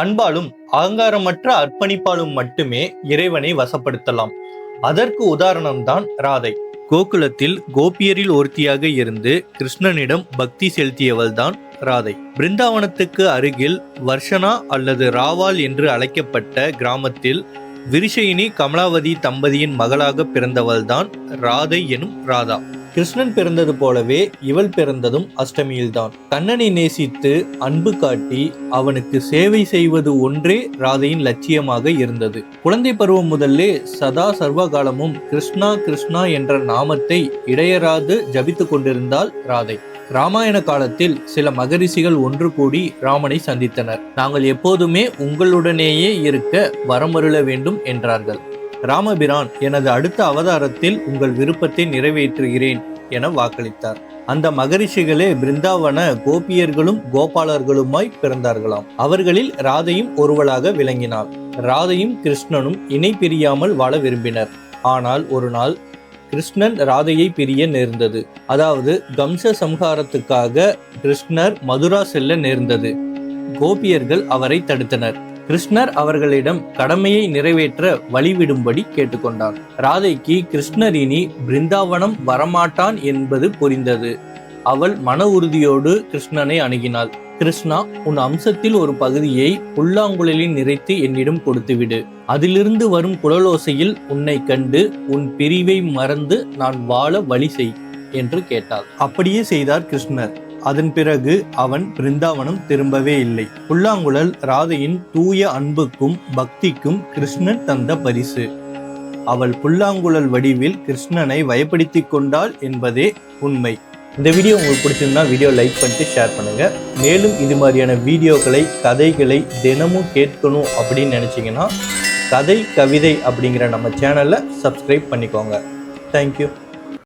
அன்பாலும் அகங்காரமற்ற அர்ப்பணிப்பாலும் மட்டுமே இறைவனை வசப்படுத்தலாம். அதற்கு உதாரணம்தான் ராதை. கோகுலத்தில் கோபியரில் ஒருத்தியாக இருந்து கிருஷ்ணனிடம் பக்தி செலுத்தியவள்தான் ராதை. பிருந்தாவனத்துக்கு அருகில் வர்ஷனா அல்லது ராவால் என்று அழைக்கப்பட்ட கிராமத்தில் விருஷயினி கமலாவதி தம்பதியின் மகளாக பிறந்தவள்தான் ராதை எனும் ராதா. கிருஷ்ணன் பிறந்தது போலவே இவள் பிறந்ததும் அஷ்டமியில்தான். கண்ணனை நேசித்து அன்பு காட்டி அவனுக்கு சேவை செய்வது ஒன்றே ராதையின் லட்சியமாக இருந்தது. குழந்தை பருவம் முதல்லே சதா சர்வகாலமும் கிருஷ்ணா கிருஷ்ணா என்ற நாமத்தை இடையராது ஜபித்துக் கொண்டிருந்தாள் ராதை. ராமாயண காலத்தில் சில மகரிஷிகள் ஒன்று கூடி ராமனை சந்தித்தனர். நாங்கள் எப்போதுமே உங்களுடனேயே இருக்க வரமருள வேண்டும் என்றார்கள். ராமபிரான், எனது அடுத்த அவதாரத்தில் உங்கள் விருப்பத்தை நிறைவேற்றுகிறேன் என வாக்களித்தார். அந்த மகரிஷிகளே பிருந்தாவன கோபியர்களும் கோபாலர்களுமாய் பிறந்தார்களாம். அவர்களில் ராதையும் ஒருவளாக விளங்கினாள். ராதையும் கிருஷ்ணனும் இணை பிரியாமல் வாழ விரும்பினர். ஆனால் ஒரு நாள் கிருஷ்ணன் ராதையை பிரிய நேர்ந்தது. அதாவது கம்ச சம்ஹாரத்துக்காக கிருஷ்ணர் மதுரா செல்ல நேர்ந்தது. கோபியர்கள் அவரை தடுத்தனர். கிருஷ்ணர் அவர்களிடம் கடமையை நிறைவேற்ற வழிவிடும்படி கேட்டுக்கொண்டார். ராதைக்கு கிருஷ்ணர் இனி பிருந்தாவனம் வரமாட்டான் என்பது புரிந்தது. அவள் மன உறுதியோடு கிருஷ்ணனை அணுகினாள். கிருஷ்ணா, உன் அம்சத்தில் ஒரு பகுதியை புல்லாங்குழலில் நிறைத்து என்னிடம் கொடுத்துவிடு. அதிலிருந்து வரும் குழலோசையில் உன்னை கண்டு உன் பிரிவை மறந்து நான் வாழ வழி செய் என்று கேட்டாள். அப்படியே செய்தார் கிருஷ்ணர். அதன் பிறகு அவன் பிருந்தாவனம் திரும்பவே இல்லை. புல்லாங்குழல் ராதையின் தூய அன்புக்கும் பக்திக்கும் கிருஷ்ணன் தந்த பரிசு. அவள் புல்லாங்குழல் வடிவில் கிருஷ்ணனை வயப்படுத்தி கொண்டாள் என்பதே உண்மை. இந்த வீடியோ உங்களுக்கு பிடிச்சிருந்தா வீடியோ லைக் பண்ணிட்டு ஷேர் பண்ணுங்க. மேலும் இது மாதிரியான வீடியோக்களை கதைகளை தினமும் கேட்கணும் அப்படின்னு நினைச்சீங்கன்னா கதை கவிதை அப்படிங்கிற நம்ம சேனலை சப்ஸ்கிரைப் பண்ணிக்கோங்க. தேங்க்யூ.